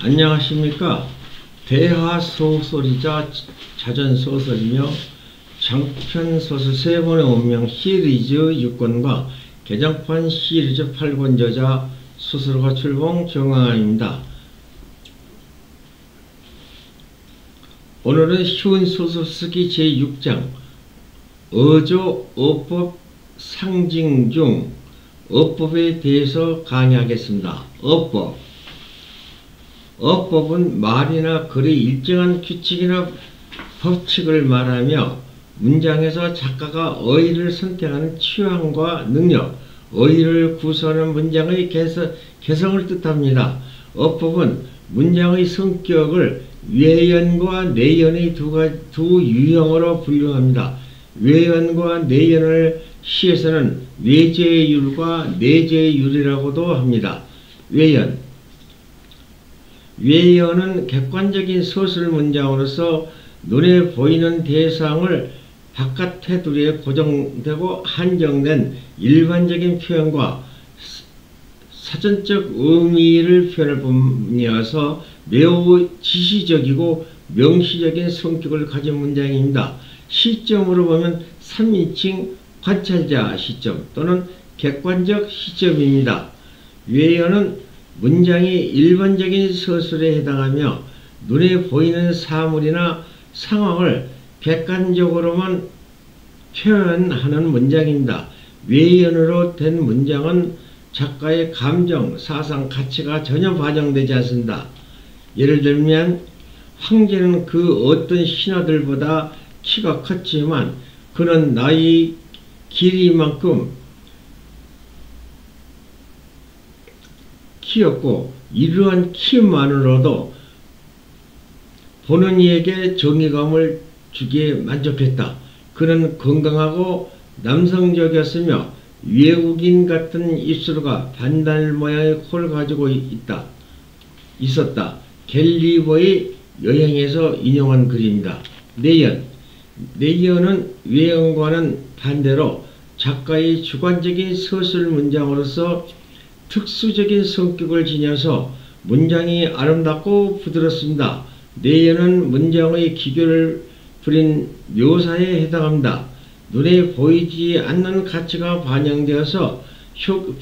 안녕하십니까. 대하소설이자 자전소설이며 장편소설 3권의 운명 시리즈 6권과 개정판 시리즈 8권 저자 소설가 출봉 정황환입니다. 오늘은 쉬운 소설 쓰기 제6장 어조, 어법, 상징 중 어법에 대해서 강의하겠습니다. 어법은 말이나 글의 일정한 규칙이나 법칙을 말하며 문장에서 작가가 어휘를 선택하는 취향과 능력, 어휘를 구성하는 문장의 개성을 뜻합니다. 어법은 문장의 성격을 외연과 내연의 두 유형으로 분류합니다. 외연과 내연을 시에서는 외제율과 내제율이라고도 합니다. 외연은 객관적인 서술 문장으로서 눈에 보이는 대상을 바깥 테두리에 고정되고 한정된 일반적인 표현과 사전적 의미를 표현할 뿐이어서 매우 지시적이고 명시적인 성격을 가진 문장입니다. 시점으로 보면 3인칭 관찰자 시점 또는 객관적 시점입니다. 외연은 문장이 일반적인 서술에 해당하며 눈에 보이는 사물이나 상황을 객관적으로만 표현하는 문장입니다. 외연으로 된 문장은 작가의 감정, 사상, 가치가 전혀 반영되지 않습니다. 예를 들면 황제는 그 어떤 신하들보다 키가 컸지만 그는 나의 길이만큼 키였고 이러한 키만으로도 보는 이에게 정의감을 주기에 만족했다. 그는 건강하고 남성적이었으며 외국인 같은 입술과 반달 모양의 코를 가지고 있었다. 갤리버의 여행에서 인용한 글입니다. 내연은 외연과는 반대로 작가의 주관적인 서술 문장으로서 특수적인 성격을 지녀서 문장이 아름답고 부드럽습니다. 내연은 문장의 기교를 부린 묘사에 해당합니다. 눈에 보이지 않는 가치가 반영되어서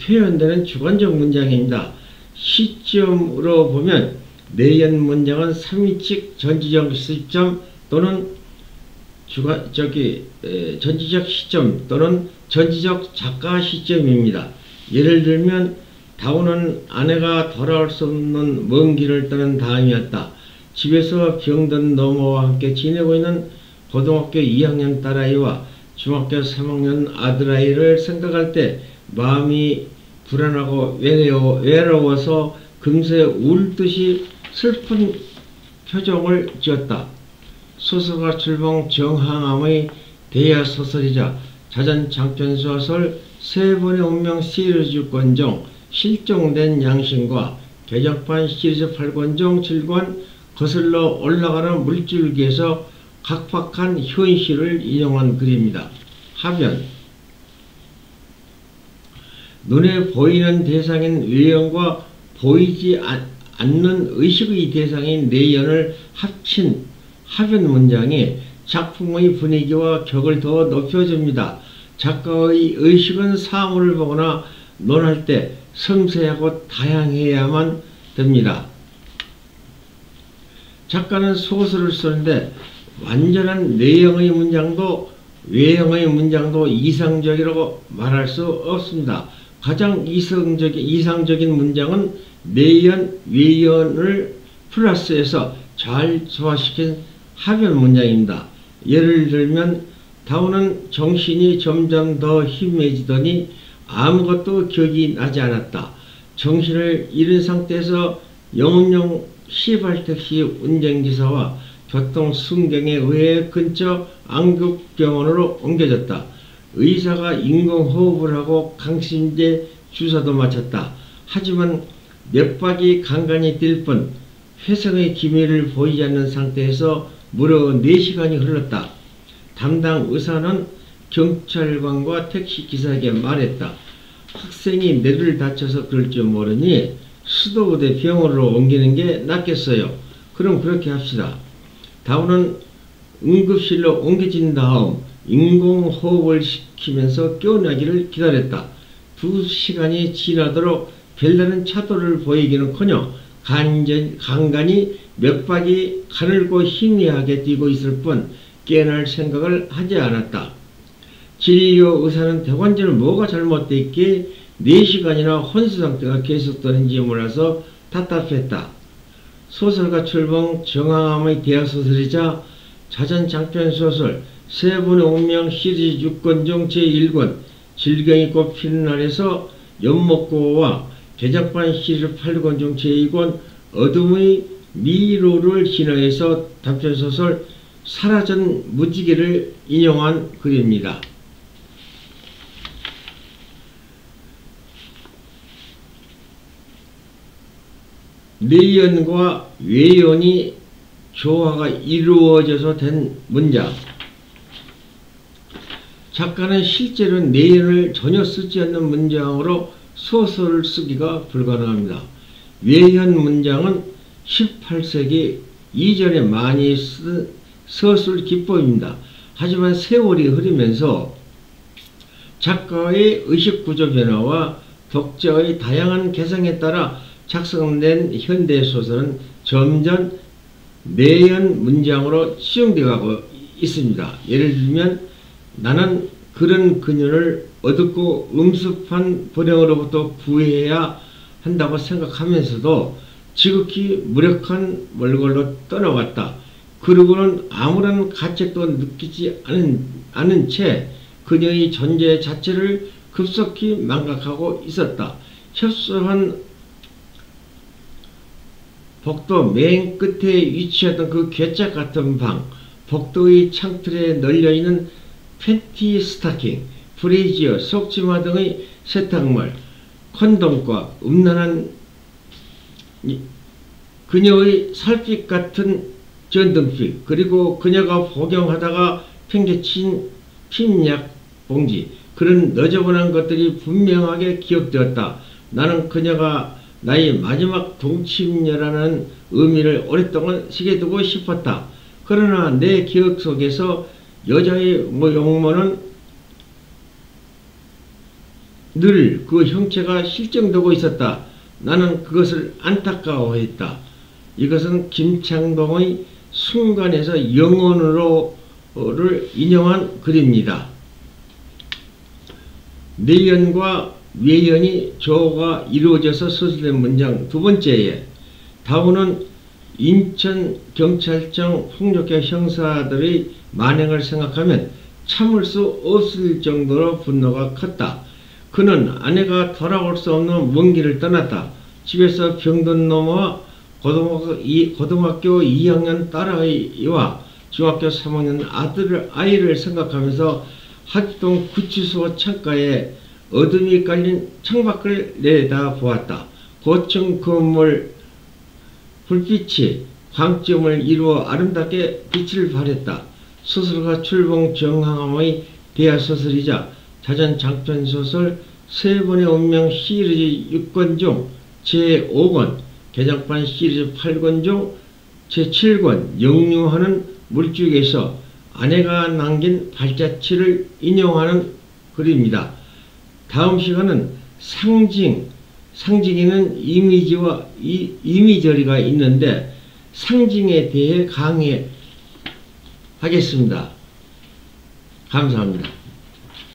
표현되는 주관적 문장입니다. 시점으로 보면 내연 문장은 3인칭 전지적 시점 또는 전지적 시점 또는 전지적 작가 시점입니다. 예를 들면 다운은 아내가 돌아올 수 없는 먼 길을 떠난 다음이었다. 집에서 병든 노모와 함께 지내고 있는 고등학교 2학년 딸아이와 중학교 3학년 아들아이를 생각할 때 마음이 불안하고 외로워서 금세 울 듯이 슬픈 표정을 지었다. 소설가 출봉 정항암의 대하소설이자 자전 장편소설 3권의 운명 시리즈 6권 중 실종된 양심과 개정판 시리즈 8권 중 7권 거슬러 올라가는 물줄기에서 각박한 현실을 인용한 글입니다. 하변 눈에 보이는 대상인 외연과 보이지 않는 의식의 대상인 내연을 합친 하변 문장이 작품의 분위기와 격을 더 높여줍니다. 작가의 의식은 사물을 보거나 논할 때 섬세하고 다양해야만 됩니다. 작가는 소설을 쓰는데 완전한 내용의 문장도 외형의 문장도 이상적이라고 말할 수 없습니다. 가장 이상적인 문장은 내연, 외연을 플러스해서 잘 소화시킨 하변 문장입니다. 예를 들면 다운은 정신이 점점 더 희미해지더니 아무것도 기억이 나지 않았다. 정신을 잃은 상태에서 영업용 시발택시 운전기사와 교통순경에 의해 근처 안국병원으로 옮겨졌다. 의사가 인공호흡을 하고 강심제 주사도 맞췄다. 하지만 맥박이 간간히 뛸 뿐 회생의 기미를 보이지 않는 상태에서 무려 4시간이 흘렀다. 담당 의사는 경찰관과 택시기사에게 말했다. 학생이 뇌를 다쳐서 그럴 줄 모르니 수도부대 병원으로 옮기는 게 낫겠어요. 그럼 그렇게 합시다. 다음은 응급실로 옮겨진 다음 인공호흡을 시키면서 깨어나기를 기다렸다. 2시간이 지나도록 별다른 차도를 보이기는커녕 간간히 맥박이 가늘고 희미하게 뛰고 있을 뿐 깨어날 생각을 하지 않았다. 진료 의사는 대관절은 뭐가 잘못됐기에 4시간이나 혼수 상태가 계속되는지 몰라서 답답했다. 소설가 출봉 정항암의 대하소설이자 자전장편 소설 세분의 운명 시리즈 6권 중 제1권 질경이 꽃피는 날에서 연목고와 개작판 시리즈 8권 중 제2권 어둠의 미로를 진화해서 단편소설 사라진 무지개를 인용한 글입니다. 내연과 외연이 조화가 이루어져서 된 문장. 작가는 실제로 내연을 전혀 쓰지 않는 문장으로 소설을 쓰기가 불가능합니다. 외연 문장은 18세기 이전에 많이 쓴 서술 기법입니다. 하지만 세월이 흐르면서 작가의 의식구조 변화와 독자의 다양한 개성에 따라 작성된 현대소설은 점점 내연 문장으로 수용되어 있습니다. 예를 들면 나는 그런 그녀를 어둡고 음습한 불행으로부터 구해야 한다고 생각하면서도 지극히 무력한 몰골로 떠나왔다. 그러고는 아무런 가책도 느끼지 않은 채 그녀의 존재 자체를 급속히 망각하고 있었다. 협소한 복도 맨 끝에 위치했던 그 괴짝 같은 방, 복도의 창틀에 널려있는 팬티 스타킹, 브레이지어, 속치마 등의 세탁물, 콘돔과 음란한 그녀의 살빛 같은 전등빛, 그리고 그녀가 복용하다가 팽개친 핀약 봉지, 그런 너저분한 것들이 분명하게 기억되었다. 나는 그녀가 나의 마지막 동침녀라는 의미를 오랫동안 새겨두고 싶었다. 그러나 내 기억 속에서 여자의 용모는 늘 그 형체가 실정되고 있었다. 나는 그것을 안타까워했다. 이것은 김창동의 순간에서 영혼으로를 인용한 글입니다. 내연과 외연이 조화가 이루어져서 서술된 문장 두 번째에 다우는 인천경찰청 폭력배 형사들의 만행을 생각하면 참을 수 없을 정도로 분노가 컸다. 그는 아내가 돌아올 수 없는 먼 길을 떠났다. 집에서 병든 넘어와 고등학교 2학년 딸아이와 중학교 3학년 아이를 생각하면서 학동 구치소 창가에 어둠이 깔린 창밖을 내다보았다. 고층 건물 불빛이 광점을 이루어 아름답게 빛을 발했다. 소설가 출봉 정항암의 대하소설이자 자전장편소설 세분의 운명 시리즈 6권 중 제5권, 개작판 시리즈 8권 중 제7권 역류하는 물줄기에서 아내가 남긴 발자취를 인용하는 글입니다. 다음 시간은 상징에는 이미지와 이미저리가 있는데 상징에 대해 강의하겠습니다. 감사합니다.